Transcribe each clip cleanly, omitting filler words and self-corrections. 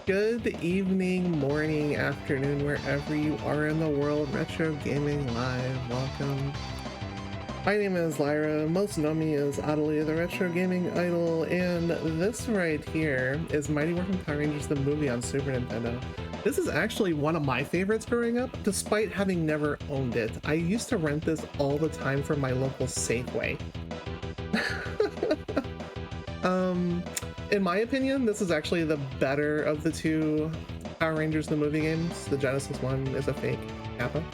Good evening, morning, afternoon, wherever you are in the world. Retro Gaming Live, welcome. My name is Lyra, most know me as Adelie, the Retro Gaming Idol, and this right here is Mighty Morphin Power Rangers, the movie on Super Nintendo. This is actually one of my favorites growing up, despite having never owned it. I used to rent this all the time from my local Safeway. In my opinion, this is actually the better of the two Power Rangers the movie games. The Genesis one is a fake Kappa.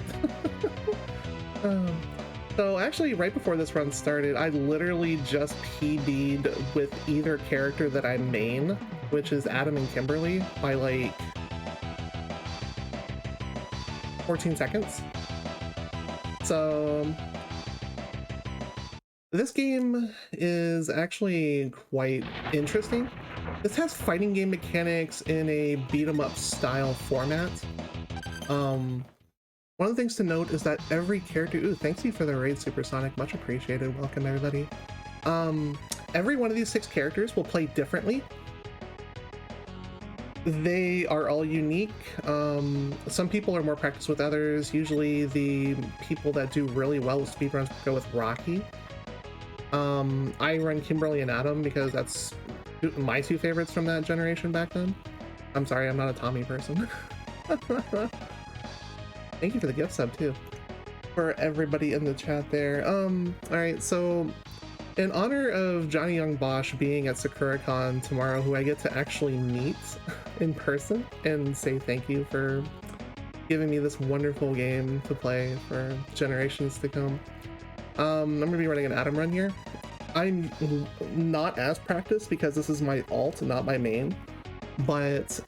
So actually, right before this run started, I literally just PB'd with either character that I main, which is Adam and Kimberly, by like 14 seconds. So this game is actually quite interesting. This has fighting game mechanics in a beat-em-up style format. One of the things to note is that every character— ooh, thanks you for the raid, Supersonic, much appreciated. Welcome everybody. Every one of these 6 characters will play differently. They are all unique. Some people are more practiced with others. Usually the people that do really well with speedruns go with Rocky. I run Kimberly and Adam because that's my 2 favorites from that generation back then. I'm sorry, I'm not a Tommy person. Thank you for the gift sub too, for everybody in the chat there. Alright, so in honor of Johnny Young Bosch being at SakuraCon tomorrow, who I get to actually meet in person and say thank you for giving me this wonderful game to play for generations to come, I'm gonna be running an Adam run here. I'm not as practiced because this is my alt, not my main, but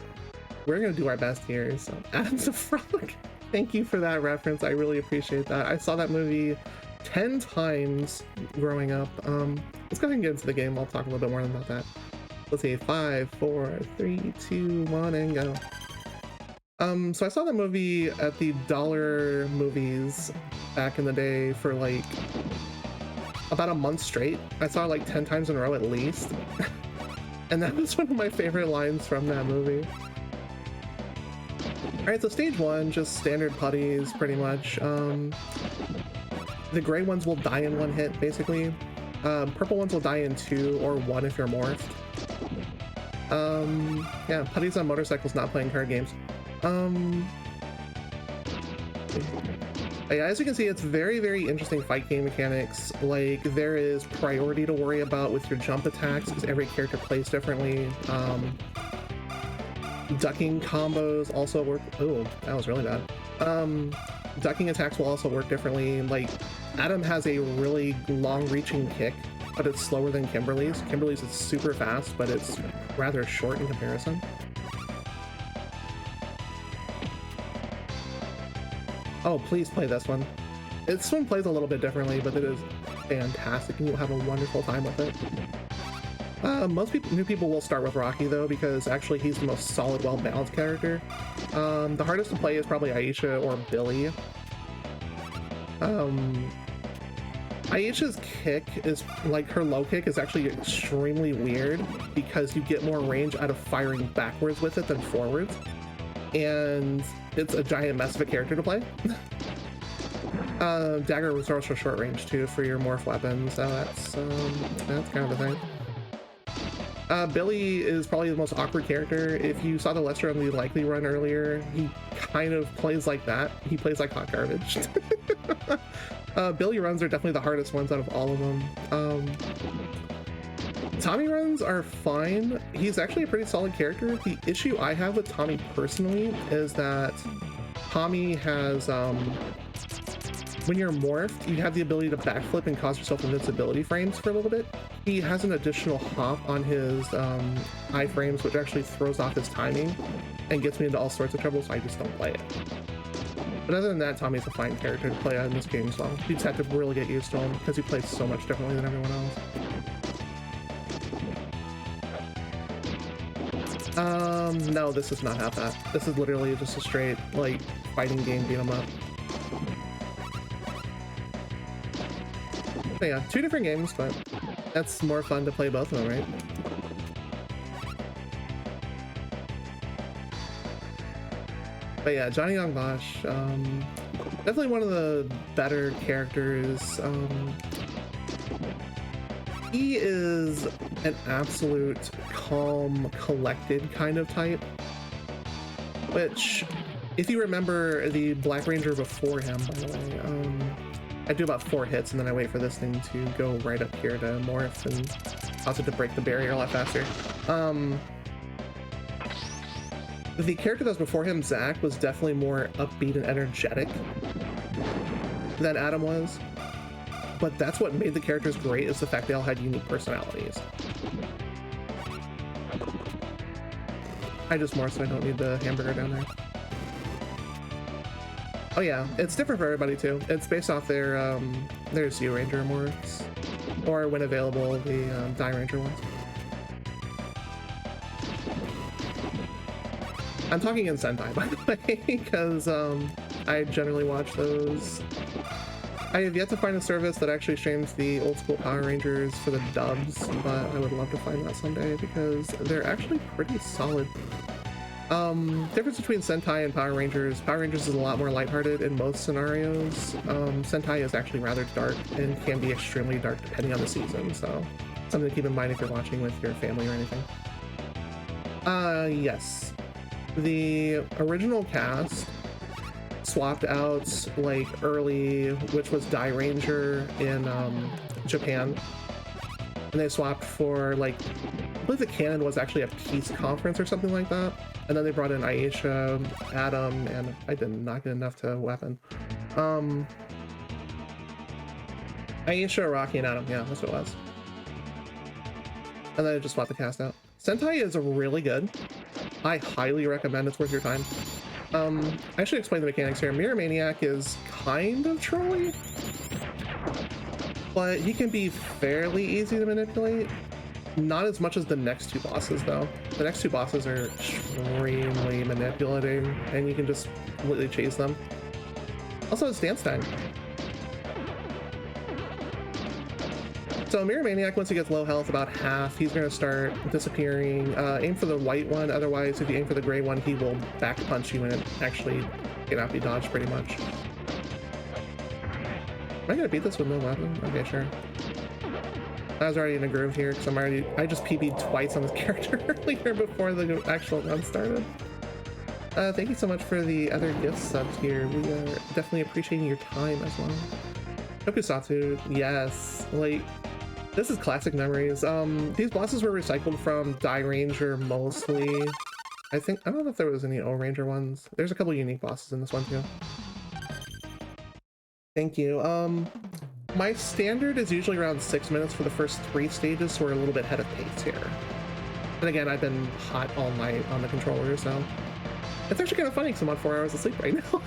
we're gonna do our best here. So Adam's a frog. Thank you for that reference. I really appreciate that. I saw that movie 10 times growing up. Let's go ahead and get into the game. I'll talk a little bit more about that. Let's see, 5, 4, 3, 2, 1, and go. So I saw the movie at the Dollar Movies back in the day for like about a month straight. I saw it like 10 times in a row at least. And that was one of my favorite lines from that movie. Alright, so stage 1, just standard putties pretty much. The gray ones will die in 1 hit basically. Purple ones will die in 2 or 1 if you're morphed. Yeah, putties on motorcycles, not playing card games. Yeah, as you can see, it's very, very interesting fight game mechanics. Like, there is priority to worry about with your jump attacks because every character plays differently. Ducking combos also work— oh, that was really bad. Ducking attacks will also work differently. Like, Adam has a really long-reaching kick, but it's slower than Kimberly's. Kimberly's is super fast, but it's rather short in comparison. Oh, please play this one. This one plays a little bit differently, but it is fantastic, and you'll have a wonderful time with it. Most new people will start with Rocky, though, because actually he's the most solid, well-balanced character. The hardest to play is probably Aisha or Billy. Aisha's kick is, like, her low kick is actually extremely weird because you get more range out of firing backwards with it than forwards. And it's a giant mess of a character to play. Dagger was also short range too for your morph weapons, so that's kind of a thing. Billy is probably the most awkward character. If you saw the Lester on the Likely run earlier, he kind of plays like that. He plays like hot garbage. Billy runs are definitely the hardest ones out of all of them. Tommy runs are fine. He's actually a pretty solid character. The issue I have with Tommy personally is that Tommy has, when you're morphed, you have the ability to backflip and cause yourself invincibility frames for a little bit. He has an additional hop on his iframes, which actually throws off his timing and gets me into all sorts of trouble, so I just don't play it. But other than that, Tommy's a fine character to play in this game as well. You just have to really get used to him because he plays so much differently than everyone else. No, this does not have that. This is literally just a straight, like, fighting game beat 'em up. But yeah, 2 different games, but that's more fun to play both of them, right? But yeah, Johnny Young Bosch, definitely one of the better characters. He is an absolute calm, collected kind of type, which, if you remember the Black Ranger before him, by the way, I do about 4 hits and then I wait for this thing to go right up here to morph and also to break the barrier a lot faster. The character that was before him, Zach, was definitely more upbeat and energetic than Adam was. But that's what made the characters great, is the fact they all had unique personalities. I just morphed, so I don't need the hamburger down there. Oh yeah, it's different for everybody too. It's based off their Zeo Ranger morphs, or when available, the Die Ranger ones. I'm talking in Sentai, by the way, because I generally watch those. I have yet to find a service that actually streams the old school Power Rangers for the dubs, but I would love to find that someday because they're actually pretty solid. Difference between Sentai and Power Rangers is a lot more lighthearted in most scenarios. Sentai is actually rather dark and can be extremely dark depending on the season, so something to keep in mind if you're watching with your family or anything. Yes. The original cast swapped out like early, which was Die Ranger in Japan, and they swapped for like, I believe the canon was actually a peace conference or something like that, and then they brought in Aisha, Adam, and I did not get enough to weapon. Aisha, Rocky, and Adam, yeah, that's what it was. And then I just swapped the cast out. Sentai is really good. I highly recommend, it's worth your time. I should explain the mechanics here. Mirror Maniac is kind of trolly, but he can be fairly easy to manipulate. Not as much as the next 2 bosses, though. The next 2 bosses are extremely manipulating, and you can just completely chase them. Also, it's dance time. So Mirror Maniac, once he gets low health, about half, he's going to start disappearing. Aim for the white one, otherwise if you aim for the gray one, he will back punch you and it actually cannot be dodged pretty much. Am I going to beat this with no weapon? Okay, sure. I was already in a groove here because I just PB'd twice on this character earlier before the actual run started. Thank you so much for the other gift subs here. We are definitely appreciating your time as well. Tokusatsu, yes, like, this is classic memories. These bosses were recycled from Die Ranger mostly. I don't know if there was any O Ranger ones. There's a couple unique bosses in this one too. Thank you. My standard is usually around 6 minutes for the first 3 stages, so we're a little bit ahead of pace here. And again, I've been hot all night on the controller, so it's actually kind of funny because I'm on 4 hours of sleep right now.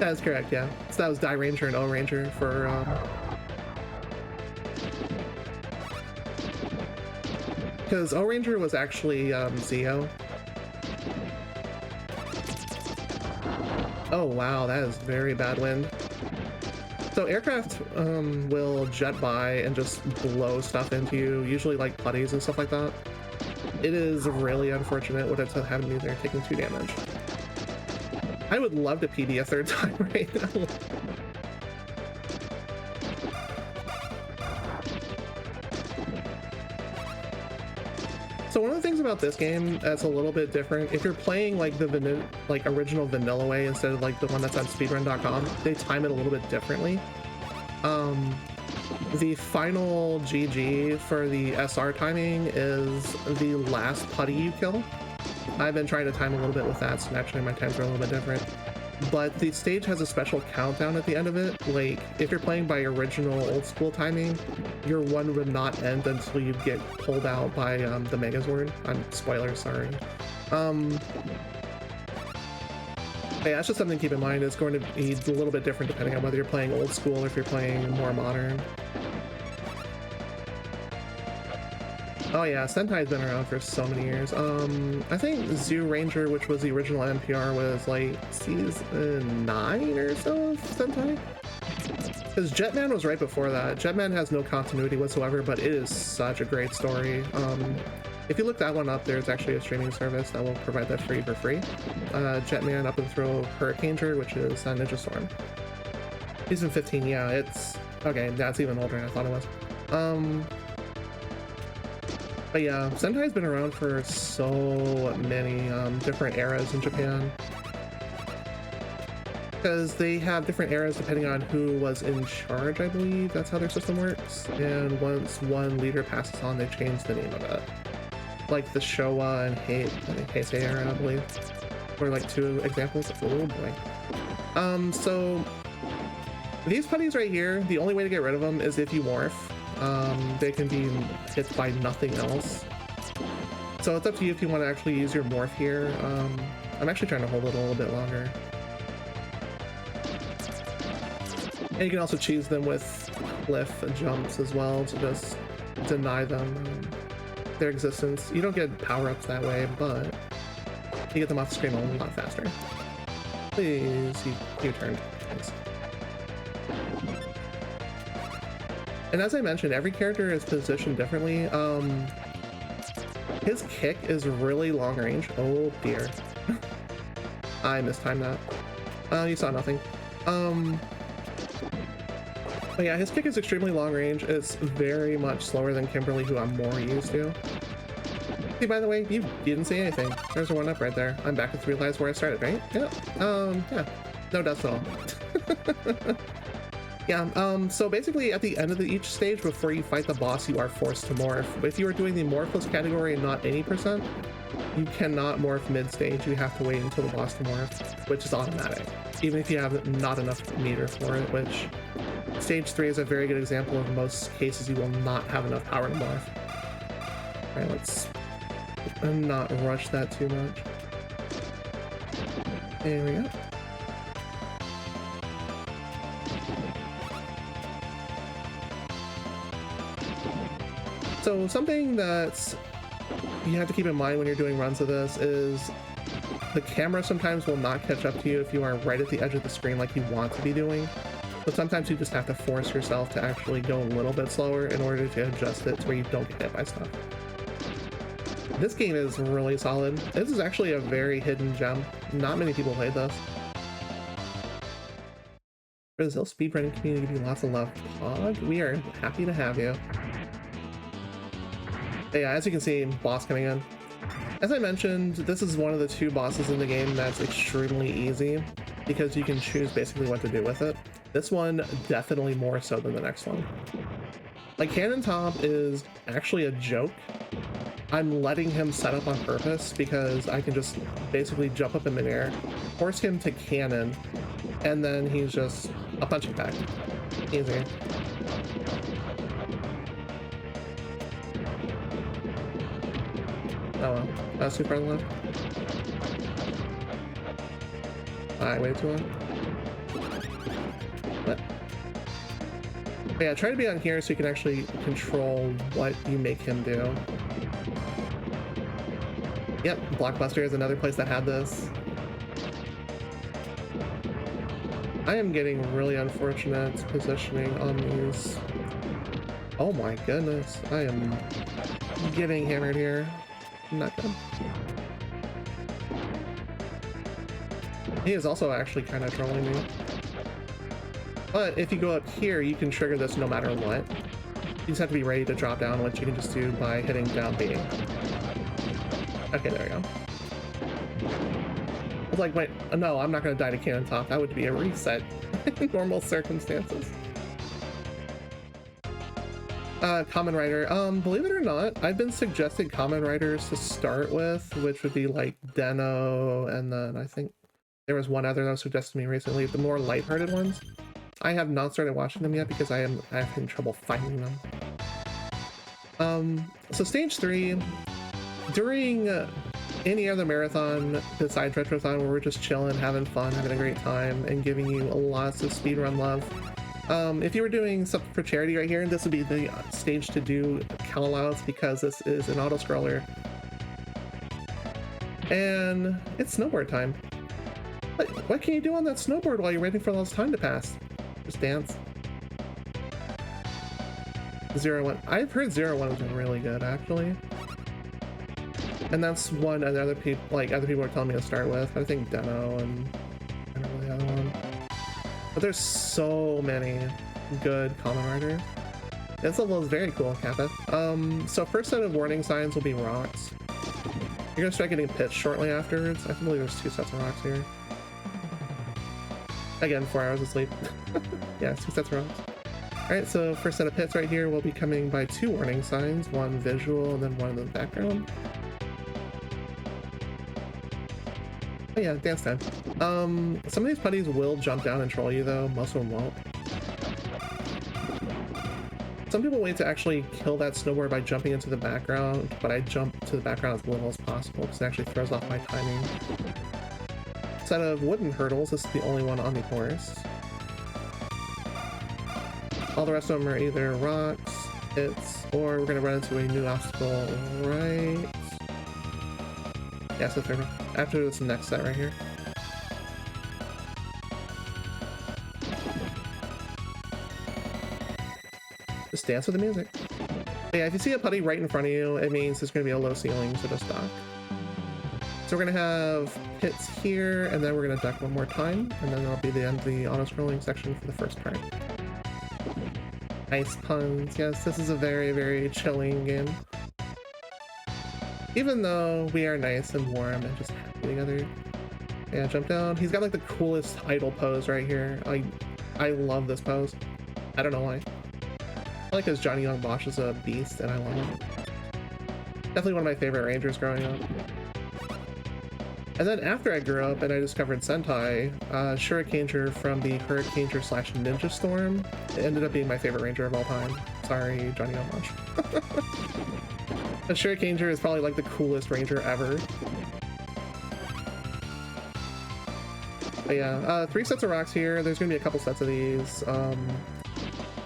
That is correct, yeah. So that was Die Ranger and O Ranger for because O Ranger was actually Zeo. Oh wow, that is very bad wind. So aircraft will jet by and just blow stuff into you, usually like putties and stuff like that. It is really unfortunate what it's having me there, taking 2 damage. I would love to PB a 3rd time right now. So one of the things about this game that's a little bit different, if you're playing like the original vanilla way instead of like the one that's on speedrun.com, they time it a little bit differently. The final GG for the SR timing is the last putty you kill. I've been trying to time a little bit with that, so naturally my times are a little bit different. But the stage has a special countdown at the end of it. Like, if you're playing by original old school timing, your one would not end until you get pulled out by the Megazord. Spoilers, sorry. But yeah, that's just something to keep in mind. It's going to be a little bit different depending on whether you're playing old school or if you're playing more modern. Oh yeah, Sentai's been around for so many years. I think Zeo Ranger, which was the original NPR, was like season 9 or so of Sentai? Because Jetman was right before that. Jetman has no continuity whatsoever, but it is such a great story. If you look that one up, there's actually a streaming service that will provide that for free. Jetman Up and Throw Hurricaneger, which is Ninja Storm. Season 15, yeah, it's... Okay, that's even older than I thought it was. But yeah, Sentai's been around for so many different eras in Japan. Because they have different eras depending on who was in charge, I believe. That's how their system works. And once one leader passes on, they change the name of it. Like the Showa and Heisei era, I believe. Or like two examples. Oh boy. So these putties right here, the only way to get rid of them is if you morph. They can be hit by nothing else. So it's up to you if you want to actually use your morph here. I'm actually trying to hold it a little bit longer. And you can also choose them with cliff jumps as well to just deny them their existence. You don't get power-ups that way, but you get them off the screen a lot faster. Please, you turned. Thanks. And as I mentioned, every character is positioned differently. His kick is really long range. Oh dear. I mistimed that. You saw nothing. But yeah, his kick is extremely long range. It's very much slower than Kimberly, who I'm more used to. See, by the way, you didn't say anything. There's a 1-up right there. I'm back to 3 lives where I started, right? Yeah. Yeah. No deaths at all. Yeah, so basically at the end of each stage, before you fight the boss, you are forced to morph. If you are doing the morphless category and not any percent, you cannot morph mid-stage. You have to wait until the boss to morph, which is automatic. Even if you have not enough meter for it, which stage 3 is a very good example of most cases you will not have enough power to morph. Alright, let's not rush that too much. There we go. So something that you have to keep in mind when you're doing runs of this is the camera sometimes will not catch up to you if you are right at the edge of the screen like you want to be doing. But sometimes you just have to force yourself to actually go a little bit slower in order to adjust it to where you don't get hit by stuff. This game is really solid. This is actually a very hidden gem. Not many people played this. Brazil speedrunning community give you lots of love. Pog, we are happy to have you. But yeah, as you can see, boss coming in. As I mentioned, this is one of the 2 bosses in the game that's extremely easy because you can choose basically what to do with it. This one definitely more so than the next one. Like, Cannon Top is actually a joke. I'm letting him set up on purpose because I can just basically jump up in midair, force him to cannon, and then he's just a punching bag. Easy. Oh well, that's too far left. I waited too long. What? But yeah, try to be on here so you can actually control what you make him do. Yep, Blockbuster is another place that had this. I am getting really unfortunate positioning on these. Oh my goodness, I am getting hammered here. Not good. He is also actually kind of trolling me. But if you go up here, you can trigger this no matter what. You just have to be ready to drop down, which you can just do by hitting down B. Okay, there we go. I was like, wait, no, I'm not going to die to Cannon Top. That would be a reset in normal circumstances. Common Rider. Believe it or not, I've been suggested Common Riders to start with, which would be like Deno, and then I think there was one other that was suggested to me recently, the more lighthearted ones. I have not started watching them yet because I'm having trouble finding them. So stage 3, during any other marathon besides Retrothon where we're just chilling, having fun, having a great time, and giving you lots of speedrun love. If you were doing something for charity right here, this would be the stage to do call-outs because this is an auto-scroller. And it's snowboard time. What can you do on that snowboard while you're waiting for all this time to pass? Just dance. 0-1. I've heard 0-1 is really good, actually. And that's one that other people are telling me to start with. I think Demo and I don't know the other one. But there's so many good common riders. This level is very cool, Kappa. So first set of warning signs will be rocks. You're gonna start getting pitched shortly afterwards. I believe there's 2 sets of rocks here. Again, 4 hours of sleep. Yeah, 2 sets of rocks. Alright, so first set of pits right here will be coming by 2 warning signs, one visual and then one in the background. Oh yeah, dance time. Some of these putties will jump down and troll you though, most of them won't. Some people wait to actually kill that snowboard by jumping into the background, but I jump to the background as little as possible because it actually throws off my timing. Set of wooden hurdles, this is the only one on the course. All the rest of them are either rocks, hits, or we're gonna run into a new obstacle right... Yeah, so third one. After this next set right here. Just dance with the music. But yeah, if you see a putty right in front of you, it means there's gonna be a low ceiling, so just dock. So we're gonna have hits here, and then we're gonna duck one more time, and then that'll be the end of the auto-scrolling section for the first part. Nice puns. Yes, this is a very, very chilling game. Even though we are nice and warm and just happy together. Yeah, jump down. He's got like the coolest idle pose right here. I love this pose. I don't know why. I like because Johnny Young Bosch is a beast and I love him. Definitely one of my favorite Rangers growing up. And then after I grew up and I discovered Sentai, Shurikenger from the Hurricaneger / Ninja Storm ended up being my favorite Ranger of all time. Sorry, Johnny Young Bosch. But Shurikenger is probably like the coolest Ranger ever. But yeah, 3 sets of rocks here. There's gonna be a couple sets of these.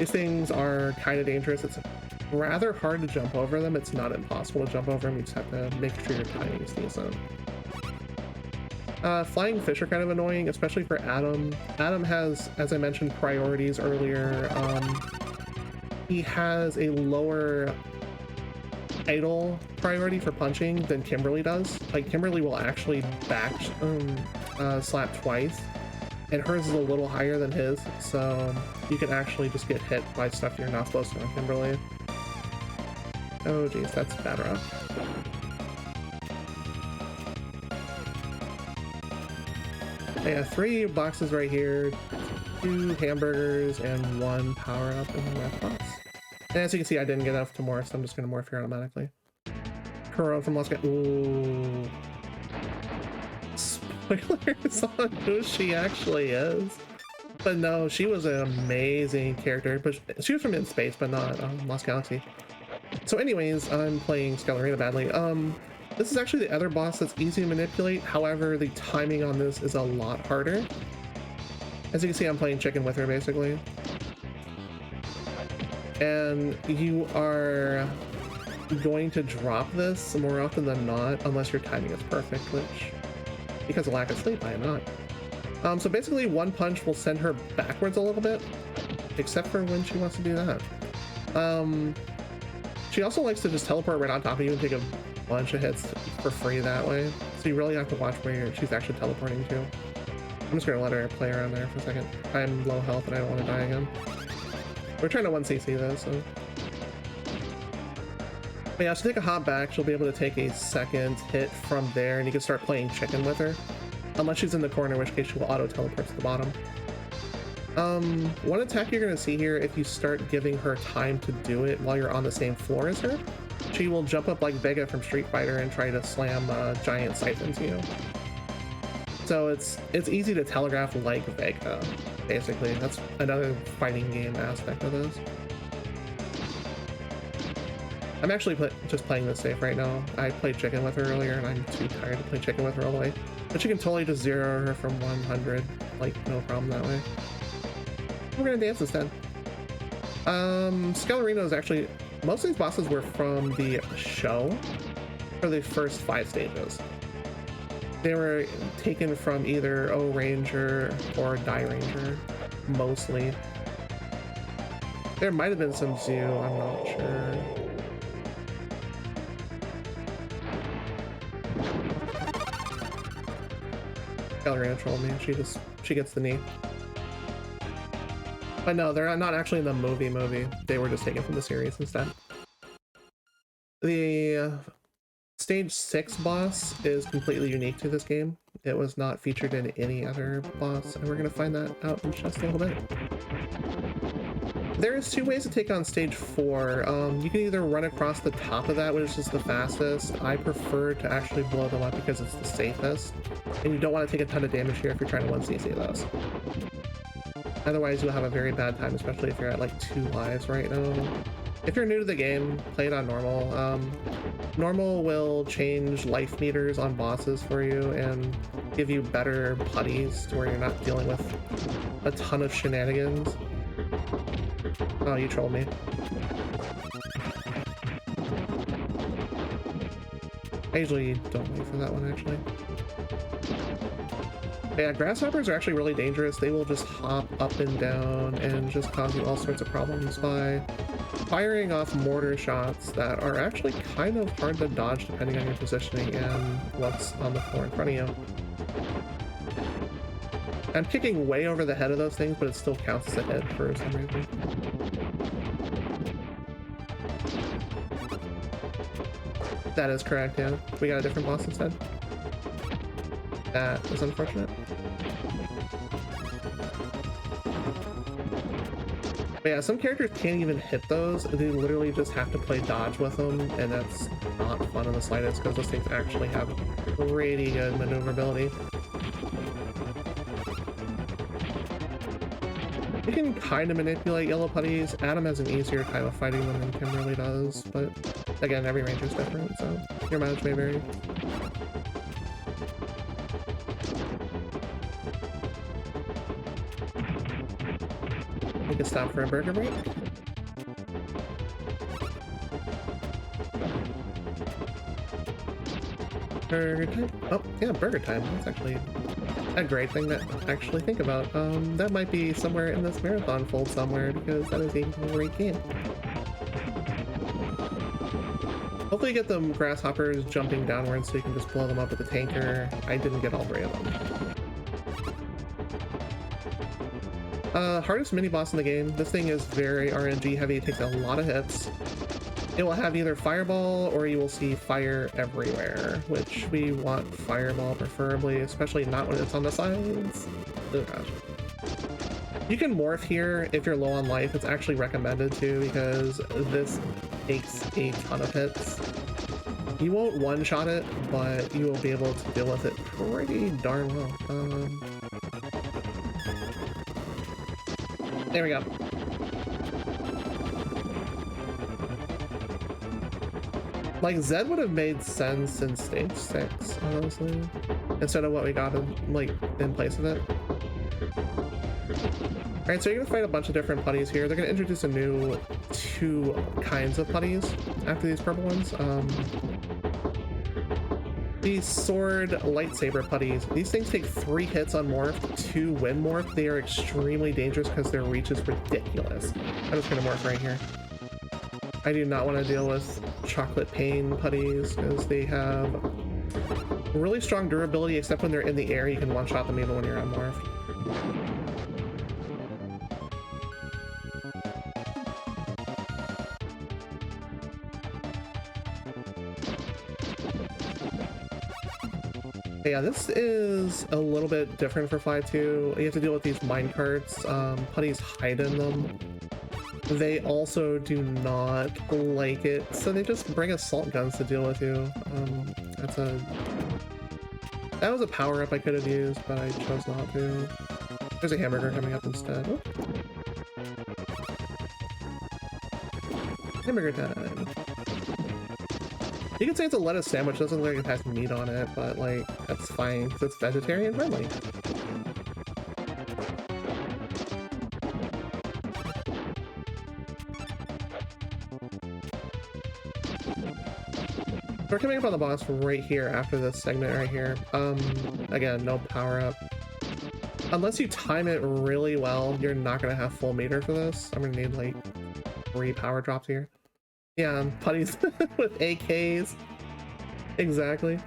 These things are kind of dangerous. It's rather hard to jump over them. It's not impossible to jump over them. You just have to make sure your timing is decent. Flying fish are kind of annoying, especially for Adam. Adam has, as I mentioned, priorities earlier. He has a lower idle priority for punching than Kimberly does. Like, Kimberly will actually back slap twice, and hers is a little higher than his, so you can actually just get hit by stuff you're not supposed to on Kimberly. Oh geez, that's bad rough. Yeah, 3 boxes right here, 2 hamburgers, and 1 power-up in the red box. And as you can see, I didn't get enough to morph, so I'm just gonna morph here automatically. Kuro from Los Gatos. Ooh. Spoilers on who she actually is. But no, she was an amazing character, but she was from In Space, but not Lost Galaxy. So anyways, I'm playing Scalarina badly. This is actually the other boss that's easy to manipulate. However, the timing on this is a lot harder. As you can see, I'm playing chicken with her, basically. And you are going to drop this more often than not, unless your timing is perfect, which, because of lack of sleep, I am not. So basically, one punch will send her backwards a little bit, except for when she wants to do that. She also likes to just teleport right on top of you and take a bunch of hits for free that way. So you really have to watch where she's actually teleporting to. I'm just gonna let her play around there for a second. I'm low health and I don't want to die again. We're trying to 1cc though, so. But yeah, she'll take a hop back. She'll be able to take a second hit from there, and you can start playing chicken with her. Unless she's in the corner, in which case she will auto-teleport to the bottom. One attack you're going to see here, if you start giving her time to do it while you're on the same floor as her, she will jump up like Vega from Street Fighter and try to slam giant scythe into you. So it's easy to telegraph like Vega, basically. That's another fighting game aspect of this. I'm actually just playing this safe right now. I played chicken with her earlier and I'm too tired to play chicken with her all the way. But you can totally just zero her from 100, like no problem that way. We're gonna dance instead. Scalarino is actually, most of these bosses were from the show for the first 5 stages. They were taken from either O Ranger or Die Ranger, mostly. There might have been some Zoo, I'm not sure. Ballerina trolled me. She gets the knee. But no, they're not actually in the movie. They were just taken from the series instead. The Stage 6 boss is completely unique to this game. It was not featured in any other boss, and we're going to find that out in just a little bit. There's two ways to take on Stage 4. You can either run across the top of that, which is the fastest. I prefer to actually blow them up because it's the safest, and you don't want to take a ton of damage here if you're trying to 1cc those. Otherwise, you'll have a very bad time, especially if you're at like 2 lives right now. If you're new to the game, play it on normal. Normal will change life meters on bosses for you and give you better putties to where you're not dealing with a ton of shenanigans. Oh, you trolled me. I usually don't wait for that one, actually. Yeah, grasshoppers are actually really dangerous. They will just hop up and down and just cause you all sorts of problems by firing off mortar shots that are actually kind of hard to dodge depending on your positioning and what's on the floor in front of you. I'm kicking way over the head of those things, but it still counts as a hit for some reason. That is correct, yeah. We got a different boss instead. That is unfortunate. But yeah, some characters can't even hit those. They literally just have to play dodge with them, and that's not fun in the slightest because those things actually have pretty good maneuverability. You can kind of manipulate yellow putties. Adam has an easier time of fighting them than Kimberly does, but again, every ranger's different, so your mileage may vary. We can stop for a burger break. Burger time? Oh, yeah, burger time. That's actually a great thing to actually think about. That might be somewhere in this marathon fold somewhere, because that is a great game. Hopefully you get them grasshoppers jumping downwards so you can just blow them up with the tanker. I didn't get all 3 of them. Hardest mini-boss in the game. This thing is very RNG heavy. It takes a lot of hits. It will have either fireball or you will see fire everywhere, which we want fireball preferably, especially not when it's on the sides. Oh gosh. You can morph here if you're low on life. It's actually recommended to because this takes a ton of hits. You won't one-shot it, but you will be able to deal with it pretty darn well. There we go. Like, Zed would have made sense in Stage 6, honestly, instead of what we got in, like, in place of it. Alright, so you're gonna fight a bunch of different putties here. They're gonna introduce a new 2 kinds of putties after these purple ones. These sword lightsaber putties, these things take 3 hits on morph to win morph. They are extremely dangerous because their reach is ridiculous. I'm just gonna morph right here. I do not want to deal with chocolate pain putties because they have really strong durability, except when they're in the air. You can one-shot them even when you're on morph. Yeah, this is a little bit different for Fly 2. You have to deal with these minecarts. Putties hide in them. They also do not like it, so they just bring assault guns to deal with you. That was a power-up I could have used, but I chose not to. There's a hamburger coming up instead. Oh. Hamburger time. You can say it's a lettuce sandwich, doesn't look like it has meat on it, but like, that's fine, because it's vegetarian friendly. We're coming up on the boss right here after this segment right here. Again, no power up. Unless you time it really well, you're not gonna have full meter for this. I'm gonna need like 3 power drops here. Yeah, putties with AKs. Exactly.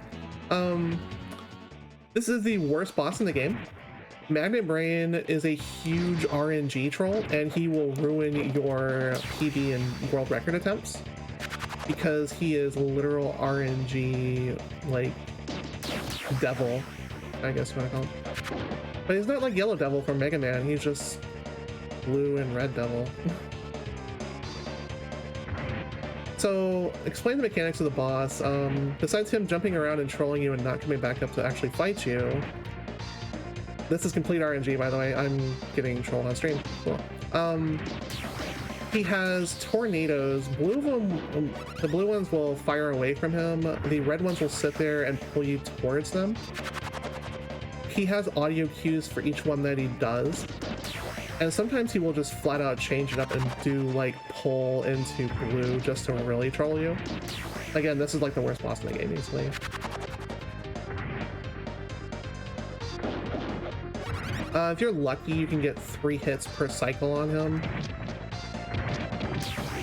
This is the worst boss in the game. Magnet Brain is a huge RNG troll, and he will ruin your PB and world record attempts because he is literal RNG, like, devil, I guess you want to call him. But he's not like Yellow Devil from Mega Man, he's just blue and red devil. So, explain the mechanics of the boss. Besides him jumping around and trolling you and not coming back up to actually fight you, this is complete RNG, by the way. I'm getting trolled on stream. Cool. He has tornadoes. The blue ones will fire away from him. The red ones will sit there and pull you towards them. He has audio cues for each one that he does. And sometimes he will just flat out change it up and do like pull into blue just to really troll you. Again, this is like the worst boss in the game easily. If you're lucky, you can get 3 hits per cycle on him.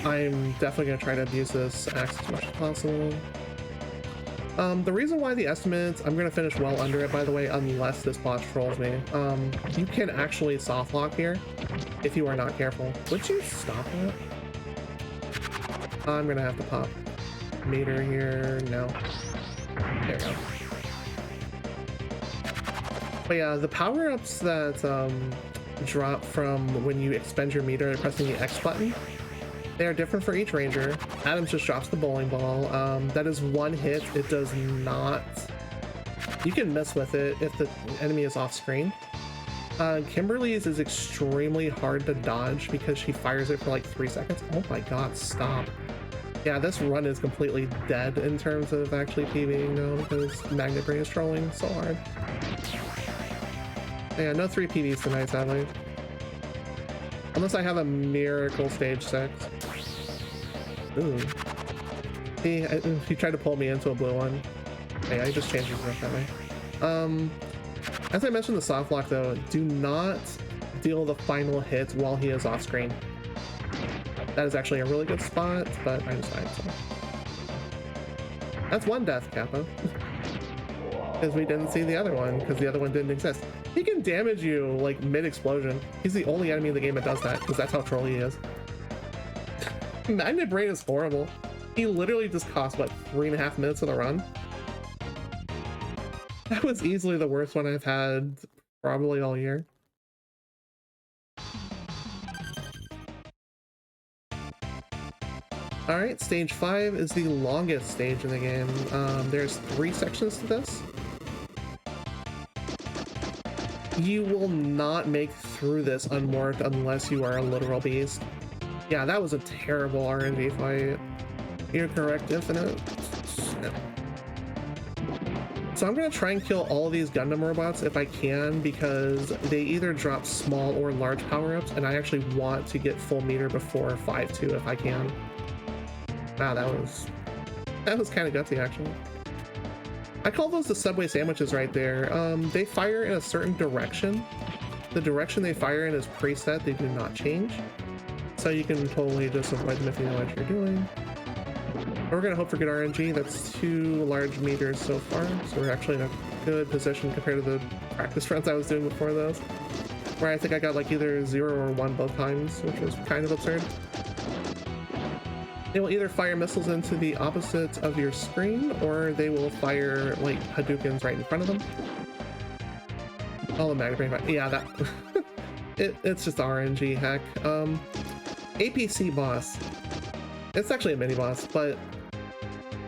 I'm definitely going to try to abuse this axe as much as possible. The reason why the estimates, I'm going to finish well under it, by the way, unless this boss trolls me. You can actually soft lock here if you are not careful. Would you stop that? I'm going to have to pop meter here. No. There we go. But yeah, the power-ups that drop from when you expend your meter pressing the X button, they are different for each ranger. Adams just drops the bowling ball. That is 1 hit. It does not... You can miss with it if the enemy is off screen. Kimberly's is extremely hard to dodge because she fires it for like 3 seconds. Oh my god, stop. Yeah, this run is completely dead in terms of actually PvPing now because Magnet Brain is trolling so hard. Yeah, no 3 PVs tonight, sadly. Unless I have a miracle stage 6. Ooh. He tried to pull me into a blue one. Yeah, he just changes it up that way. As I mentioned the soft lock though, do not deal the final hit while he is off screen. That is actually a really good spot, but I just died, so. That's 1 death, Kappa. Because we didn't see the other one, because the other one didn't exist. He can damage you, like, mid-explosion. He's the only enemy in the game that does that, because that's how trolly he is. Magnet Brain is horrible. He literally just cost, what, 3.5 minutes of the run? That was easily the worst one I've had probably all year. Alright, stage 5 is the longest stage in the game. There's 3 sections to this. You will not make through this unmorphed unless you are a literal beast. Yeah, that was a terrible RNG fight. You're correct, Infinite. Shit. So I'm gonna try and kill all of these Gundam robots if I can, because they either drop small or large power-ups, and I actually want to get full meter before 5-2 if I can. Wow, that was kind of gutsy, actually. I call those the Subway sandwiches right there. They fire in a certain direction. The direction they fire in is preset, they do not change. So you can totally just avoid them if you know what you're doing. But we're gonna hope for good RNG. That's 2 large meters so far, so we're actually in a good position compared to the practice runs I was doing before those, where I think I got like either 0 or 1 both times, which was kind of absurd. They will either fire missiles into the opposite of your screen, or they will fire like Hadoukens right in front of them. Oh, the Magnet Brain fight. Yeah, that it's just RNG heck. APC boss. It's actually a mini boss, but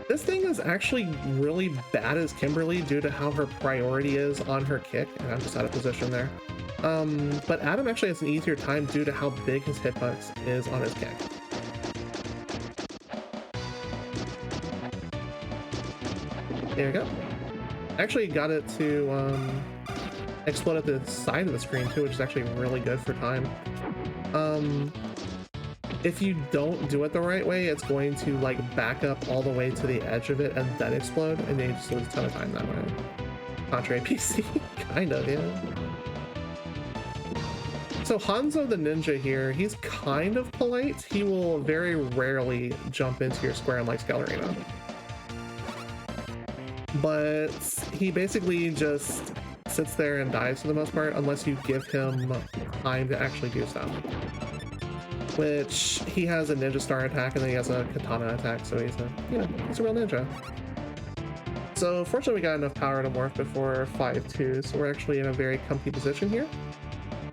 this thing is actually really bad as Kimberly due to how her priority is on her kick, and I'm just out of position there. But Adam actually has an easier time due to how big his hitbox is on his kick. There we go. Actually got it to explode at the side of the screen too, which is actually really good for time. If you don't do it the right way, it's going to like back up all the way to the edge of it and then explode, and then you just lose a ton of time that way. Contra APC, kind of, yeah. So Hanzo the ninja here, he's kind of polite. He will very rarely jump into your square and like Skellerina. but he basically just sits there and dies for the most part unless you give him time to actually do stuff. Which he has a ninja star attack and then he has a katana attack, so he's a, you know, he's a real ninja. So fortunately we got enough power to morph before 5-2, so we're actually in a very comfy position here.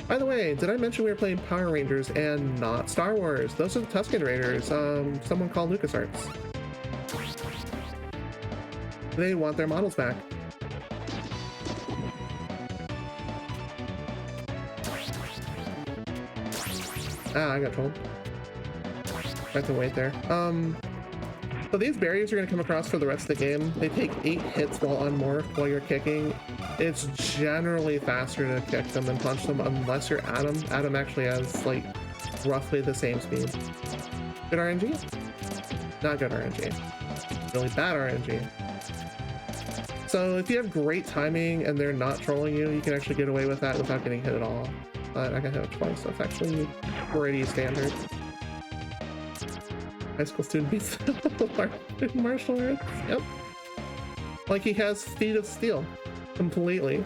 By the way, did I mention we were playing Power Rangers and not Star Wars? Those are the Tusken Raiders, someone called LucasArts. They want their models back. Ah, I got trolled. I have to wait there. So these barriers you're gonna come across for the rest of the game. They take 8 hits while unmorphed while you're kicking. It's generally faster to kick them than punch them unless you're Adam. Adam actually has like roughly the same speed. Good RNG? Not good RNG. Really bad RNG. So if you have great timing and they're not trolling you, you can actually get away with that without getting hit at all. But I got hit twice, so it's actually pretty standard. High school student beats martial arts. Yep. Like he has feet of steel. Completely.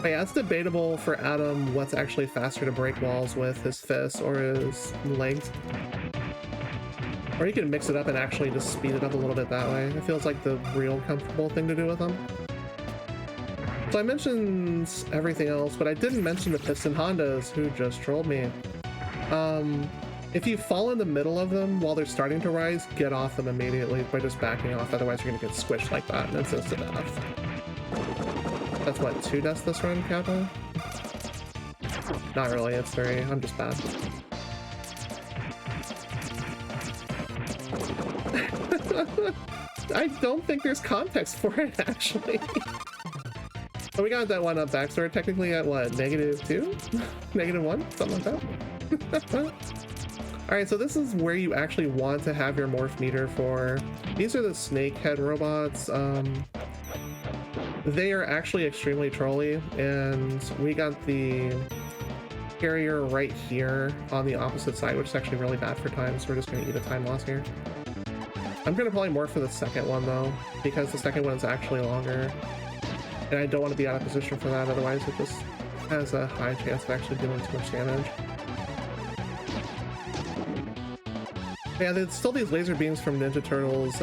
But yeah, it's debatable for Adam what's actually faster to break walls with, his fists or his legs. Or you can mix it up and actually just speed it up a little bit that way. It feels like the real comfortable thing to do with them. So I mentioned everything else, but I didn't mention the piston Hondas who just trolled me. If you fall in the middle of them while they're starting to rise, get off them immediately by just backing off, otherwise you're gonna get squished like that and it's instant death. That's what, 2 deaths this run, Kappa? Not really, it's 3. I'm just bad. I don't think there's context for it, actually. So we got that one up backstory technically at what, -2? -1? Something like that? Alright, so this is where you actually want to have your morph meter for. These are the snake head robots. They are actually extremely trolly, and we got the carrier right here on the opposite side, which is actually really bad for time, so we're just going to eat a time loss here. I'm going to probably morph for the second one though, because the second one is actually longer. And I don't want to be out of position for that, otherwise it just has a high chance of actually doing too much damage. Yeah, there's still these laser beams from Ninja Turtles,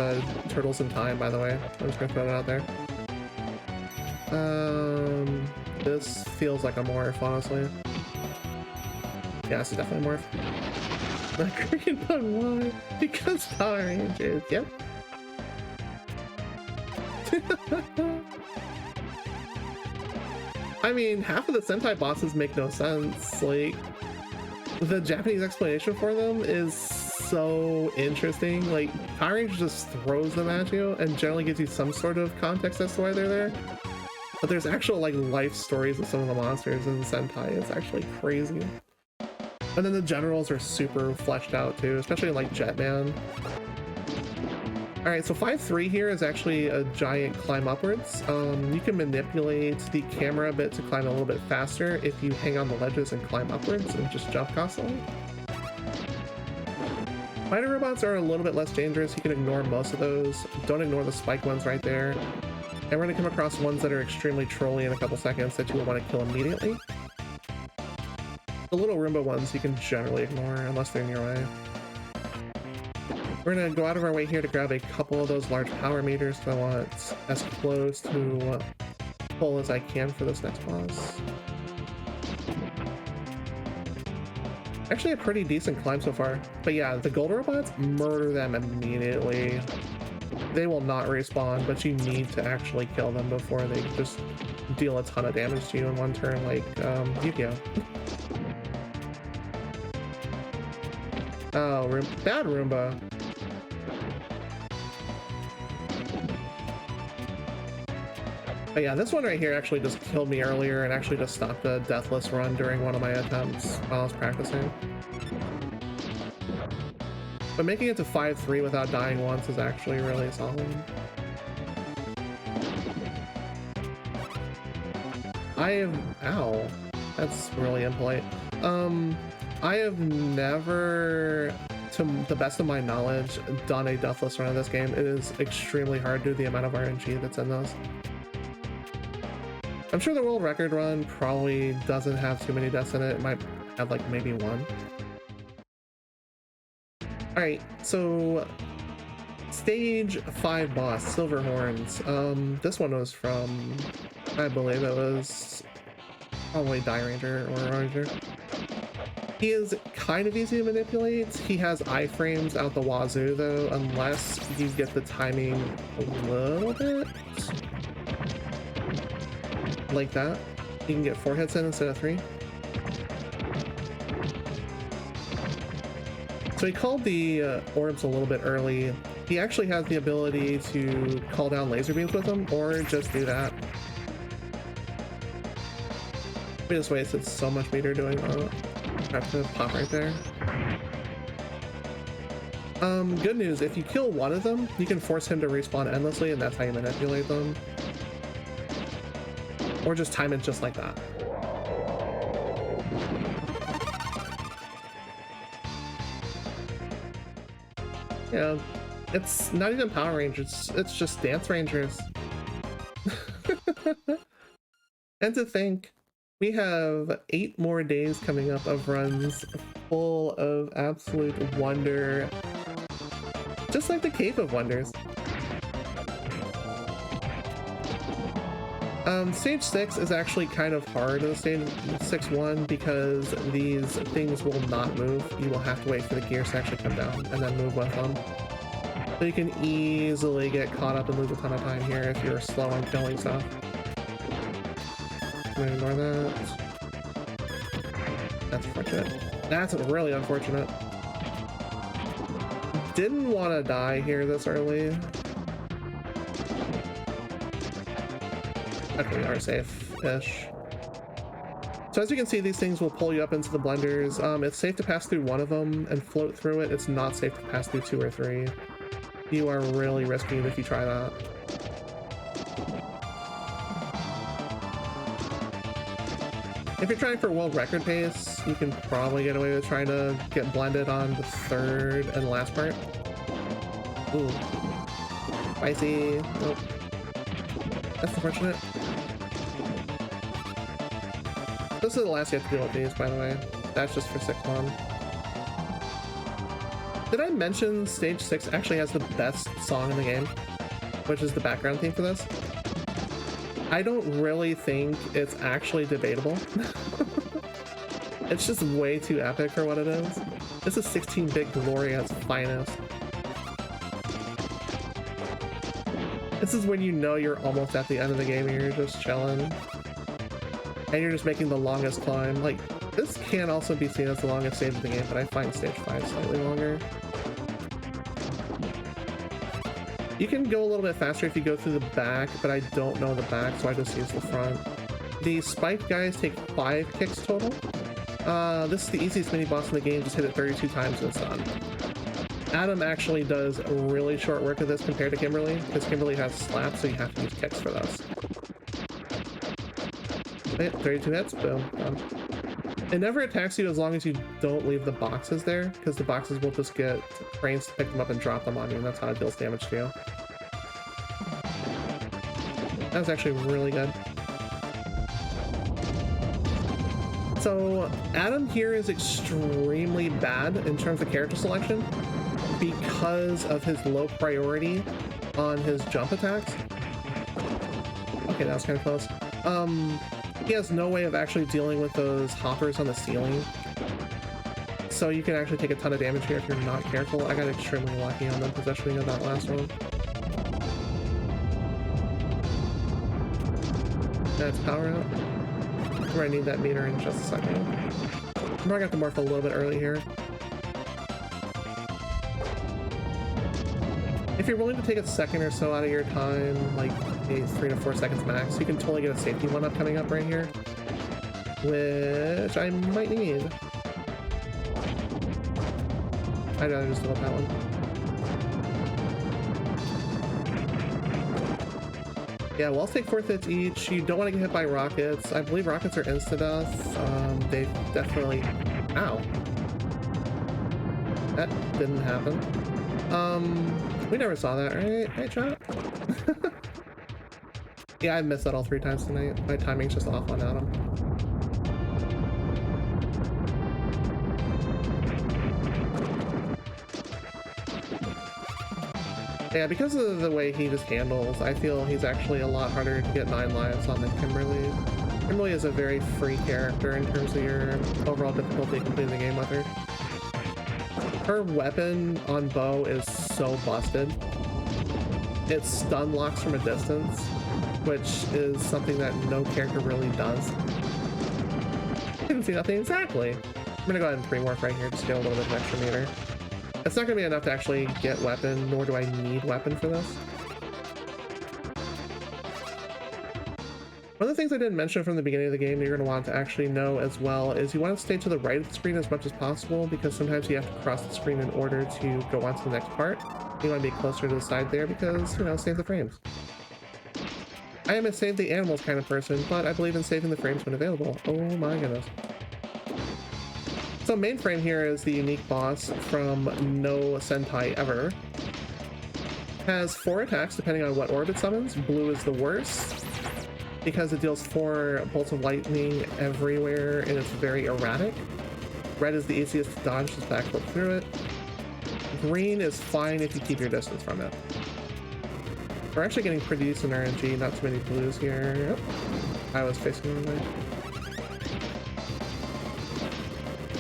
Turtles in Time, by the way. I'm just gonna throw that out there. This feels like a morph, honestly. Yeah, this is definitely a morph. The green one, why? Because Power Rangers, yep. I mean, half of the Sentai bosses make no sense. Like, the Japanese explanation for them is so interesting. Like, Power Rangers just throws them at you and generally gives you some sort of context as to why they're there. But there's actual, like, life stories of some of the monsters in Sentai. It's actually crazy. And then the generals are super fleshed out too, especially like Jetman. Alright, so 5-3 here is actually a giant climb upwards. You can manipulate the camera a bit to climb a little bit faster if you hang on the ledges and climb upwards and just jump constantly. Fighter robots are a little bit less dangerous. You can ignore most of those. Don't ignore the spike ones right there. And we're going to come across ones that are extremely trolly in a couple seconds that you will want to kill immediately. The little Roomba ones you can generally ignore unless they're in your way. We're going to go out of our way here to grab a couple of those large power meters, so I want as close to full as I can for this next boss. Actually a pretty decent climb so far. But yeah, the gold robots, murder them immediately. They will not respawn, but you need to actually kill them before they just deal a ton of damage to you in one turn, like Yu-Gi-Oh! Oh, bad Roomba. But yeah, this one right here actually just killed me earlier and actually just stopped a deathless run during one of my attempts while I was practicing. But making it to 5-3 without dying once is actually really solid. Ow, that's really impolite. I have never to the best of my knowledge, done a deathless run of this game. It is extremely hard due to the amount of RNG that's in those. I'm sure the world record run probably doesn't have too many deaths in it. It might have like maybe one. Alright, so stage 5 boss, Silver Horns. This one was from, I believe it was probably Die Ranger or Ranger. He is kind of easy to manipulate. He has iframes out the wazoo though, unless you get the timing a little bit like that. You can get 4 hits in instead of 3. So he called the orbs a little bit early. He actually has the ability to call down laser beams with them, or just do that. We just wasted so much meter doing that. I have to pop right there. Good news, if you kill one of them, you can force him to respawn endlessly, and that's how you manipulate them. Or just time it just like that. Yeah, it's not even Power Rangers, it's just Dance Rangers. And to think, we have 8 more days coming up of runs full of absolute wonder. Just like the Cave of Wonders. Stage 6 is actually kind of hard in the stage 6-1 because these things will not move. You will have to wait for the gears to actually come down and then move with them. So you can easily get caught up and lose a ton of time here if you're slow on killing stuff. I'm gonna ignore that. That's unfortunate. That's really unfortunate. Didn't want to die here this early. Okay, we are safe-ish. So as you can see, these things will pull you up into the blenders. It's safe to pass through one of them and float through it. It's not safe to pass through 2 or 3. You are really risking it if you try that. If you're trying for world record pace, you can probably get away with trying to get blended on the 3rd and last part. Ooh. Spicy. Nope. That's unfortunate. This is the last you have to deal with these, by the way. That's just for 6-1. Did I mention stage 6 actually has the best song in the game, which is the background theme for this? I don't really think it's actually debatable. It's just way too epic for what it is. This is 16-bit glory at its finest. This is when you know you're almost at the end of the game and you're just chilling. And you're just making the longest climb. Like, this can also be seen as the longest stage of the game, but I find stage 5 slightly longer. You can go a little bit faster if you go through the back, but I don't know the back, so I just use the front. The spike guys take 5 kicks total. This is the easiest mini-boss in the game, just hit it 32 times and it's done. Adam actually does really short work of this compared to Kimberly, because Kimberly has slaps, so you have to use kicks for this. Okay, 32 hits, boom, done. It never attacks you as long as you don't leave the boxes there, because the boxes will just get cranes to pick them up and drop them on you, and that's how it deals damage to you. That was actually really good. So Adam here is extremely bad in terms of character selection because of his low priority on his jump attacks. Okay, that was kind of close. He has no way of actually dealing with those hoppers on the ceiling. So you can actually take a ton of damage here if you're not careful. I got extremely lucky on the positioning of that last one. That's power up. Where I need that meter in just a second. I'm probably gonna have to morph a little bit early here. If you're willing to take a second or so out of your time, like maybe 3 to 4 seconds max, you can totally get a safety one-up coming up right here, which I might need. I'd rather just go with that one. Yeah, walls take 4 hits each. You don't want to get hit by rockets. I believe rockets are insta-death. They definitely... Ow. That didn't happen. We never saw that, right? Hey, chat. Yeah, I missed that all 3 times tonight. My timing's just off on Adam. Yeah, because of the way he just handles, I feel he's actually a lot harder to get 9 lives on than Kimberly. Kimberly is a very free character in terms of your overall difficulty completing the game with her. Her weapon on bow is so busted. It stun locks from a distance, which is something that no character really does. Didn't see nothing exactly. I'm gonna go ahead and pre-morph right here, just get a little bit of extra meter. It's not gonna be enough to actually get weapon, nor do I need weapon for this. One of the things I didn't mention from the beginning of the game that you're going to want to actually know as well is you want to stay to the right of the screen as much as possible, because sometimes you have to cross the screen in order to go on to the next part. You want to be closer to the side there because, you know, save the frames. I am a save the animals kind of person, but I believe in saving the frames when available. Oh my goodness. So mainframe here is the unique boss from No Sentai Ever. Has 4 attacks depending on what orb it summons. Blue is the worst, because it deals 4 bolts of lightning everywhere and it's very erratic. Red is the easiest to dodge, just backflip through it. Green is fine if you keep your distance from it. We're actually getting pretty decent RNG, not too many blues here. Yep. I was facing the way.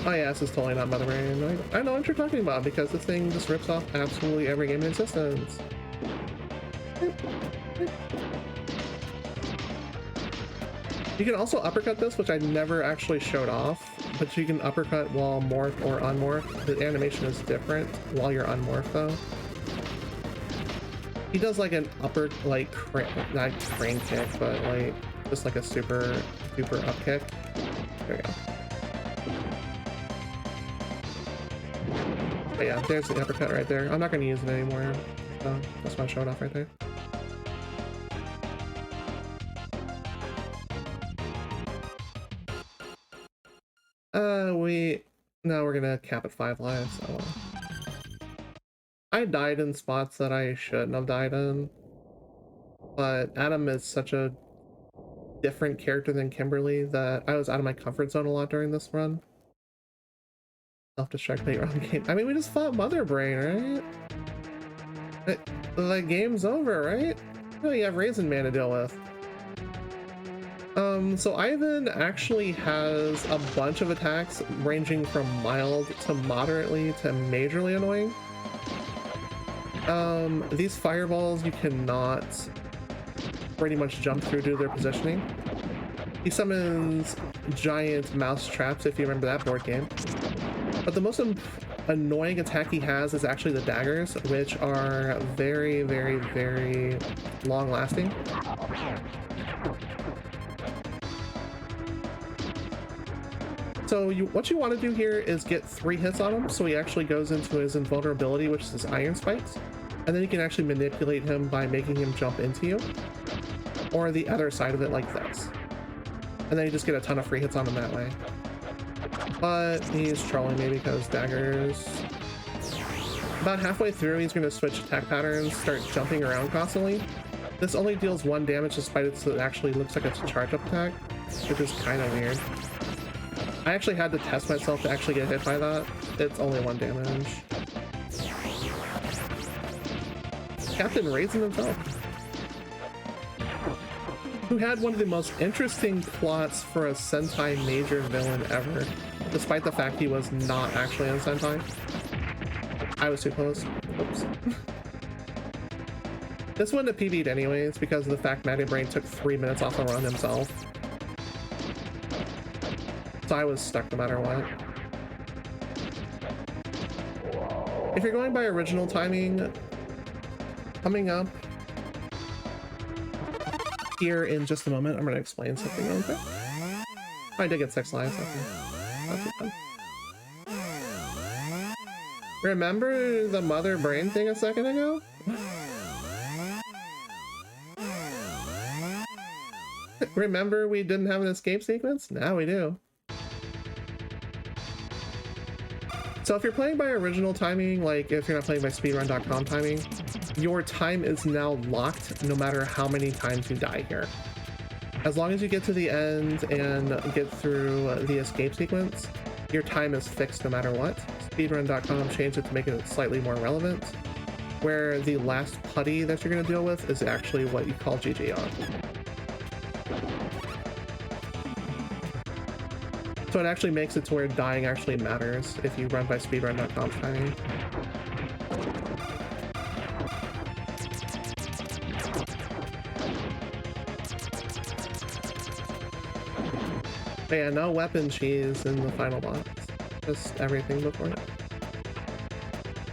Oh yeah, this is totally not Mother Brain. I know what you're talking about because this thing just rips off absolutely every game in existence. You can also uppercut this, which I never actually showed off, but you can uppercut while morphed or unmorphed. The animation is different while you're unmorphed though. He does like an upper, like, not crane kick, but like, just like a super up kick. There you go. But yeah, there's the uppercut right there. I'm not going to use it anymore, so that's why I showed off right there. Now we're gonna cap at 5 lives. So I died in spots that I shouldn't have died in, but Adam is such a different character than Kimberly that I was out of my comfort zone a lot during this run. Self-destruct later on game. I mean, we just fought Mother Brain, right? The game's over, right? Oh, you have Raisin Man to deal with. So Ivan actually has a bunch of attacks ranging from mild to moderately to majorly annoying. These fireballs you cannot pretty much jump through due to their positioning. He summons giant mouse traps, if you remember that board game. But the most annoying attack he has is actually the daggers, which are very, very, very long-lasting. So what you want to do here is get 3 hits on him, so he actually goes into his invulnerability, which is his iron spikes, and then you can actually manipulate him by making him jump into you, or the other side of it like this. And then you just get a ton of free hits on him that way. But he's trolling me because daggers. About halfway through, he's going to switch attack patterns, start jumping around constantly. This only deals 1 damage despite it actually looks like it's a charge-up attack, which is kind of weird. I actually had to test myself to actually get hit by that. It's only 1 damage. Captain Raisin himself, who had one of the most interesting plots for a Sentai major villain ever, despite the fact he was not actually in Sentai. I was too close. Oops. This wouldn't have PB'd anyways because of the fact Matty Brain took 3 minutes off the run himself. So I was stuck no matter what. If you're going by original timing, coming up here in just a moment, I'm going to explain something real quick. I did get 6 lives. That's fun. Remember the Mother Brain thing a second ago? Remember we didn't have an escape sequence? Now we do. So if you're playing by original timing, like if you're not playing by speedrun.com timing, your time is now locked no matter how many times you die here. As long as you get to the end and get through the escape sequence, your time is fixed no matter what. Speedrun.com changed it to make it slightly more relevant, where the last putty that you're going to deal with is actually what you call GG on. So it actually makes it to where dying actually matters if you run by speedrun.com timing. But yeah, no weapon cheese in the final boss. Just everything before it.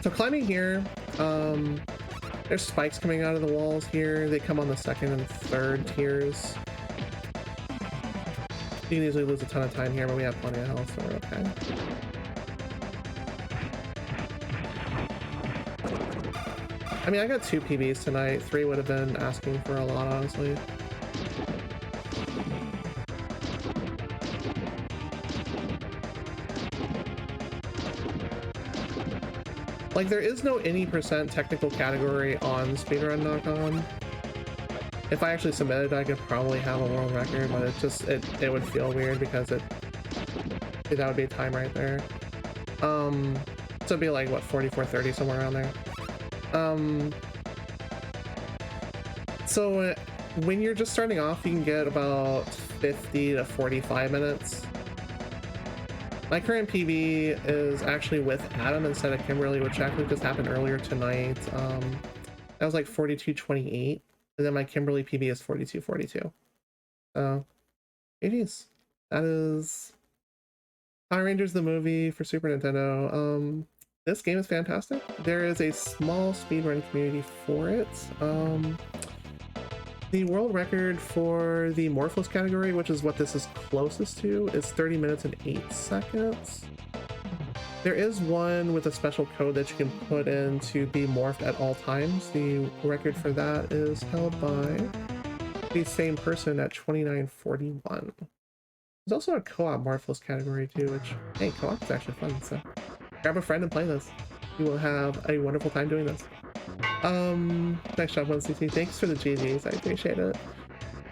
So climbing here, there's spikes coming out of the walls here. They come on the second and third tiers. You can easily lose a ton of time here, but we have plenty of health, so we're okay. I mean, I got 2 PBs tonight. 3 would have been asking for a lot, honestly. Like, there is no any percent technical category on speedrun.com. If I actually submitted, I could probably have a world record, but it would feel weird because that would be a time right there. So it'd be like, what, 44:30, somewhere around there. So when you're just starting off, you can get about 50 to 45 minutes. My current PB is actually with Adam instead of Kimberly, which actually just happened earlier tonight. That was like 42:28. And then my Kimberly PB is 42:42. So, GG's. That is Power Rangers the movie for Super Nintendo. This game is fantastic. There is a small speedrun community for it. The world record for the Morphos category, which is what this is closest to, is 30 minutes and 8 seconds. There is one with a special code that you can put in to be morphed at all times. The record for that is held by the same person at 29:41. There's also a co-op Morphos category too, which, hey, co-op is actually fun, so grab a friend and play this. You will have a wonderful time doing this. Nice job, 1CT. Thanks for the GGs, I appreciate it.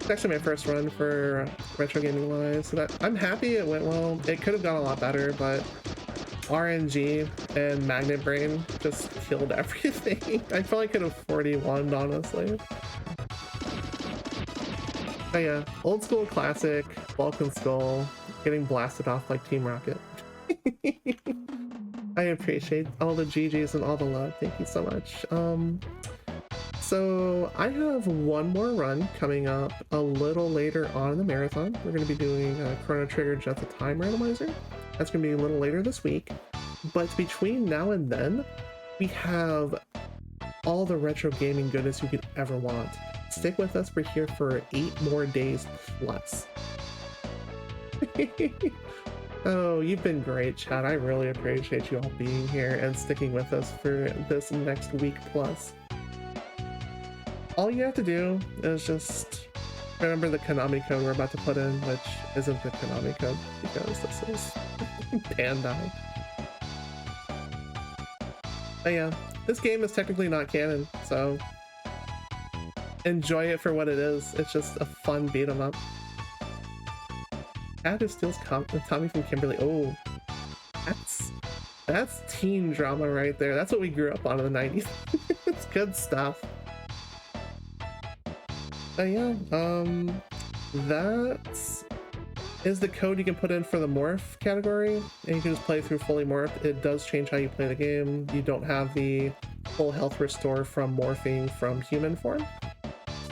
It's actually my first run for Retro Gaming Live, so that I'm happy it went well. It could have gone a lot better, but RNG and Magnet Brain just killed everything. I probably could have 41'd, honestly. But yeah, old school classic, Vulcan Skull, getting blasted off like Team Rocket. I appreciate all the GGs and all the love. Thank you so much. So I have one more run coming up a little later on in the marathon. We're going to be doing Chrono Trigger Jet the Time Randomizer. That's going to be a little later this week. But between now and then, we have all the retro gaming goodness you could ever want. Stick with us. We're here for 8 more days plus. Oh, you've been great, chat. I really appreciate you all being here and sticking with us for this next week plus. All you have to do is just remember the Konami code we're about to put in, which isn't the Konami code because this is Bandai. But yeah, this game is technically not canon, so enjoy it for what it is. It's just a fun beat 'em up. Cat who steals Tommy from Kimberly. Oh, that's teen drama right there. That's what we grew up on in the 90s. It's good stuff. But yeah, that is the code you can put in for the morph category, and you can just play through fully morphed. It does change how you play the game. You don't have the full health restore from morphing from human form.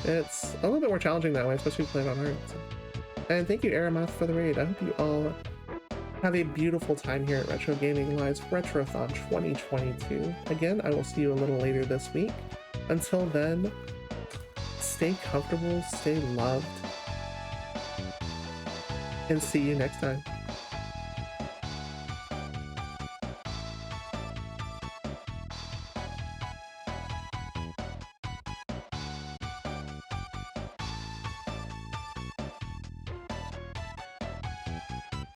It's a little bit more challenging that way, especially if you play it on hard. So. And thank you, Aramath, for the raid. I hope you all have a beautiful time here at Retro Gaming Live's Retrothon 2022. Again, I will see you a little later this week. Until then, stay comfortable, stay loved, and see you next time.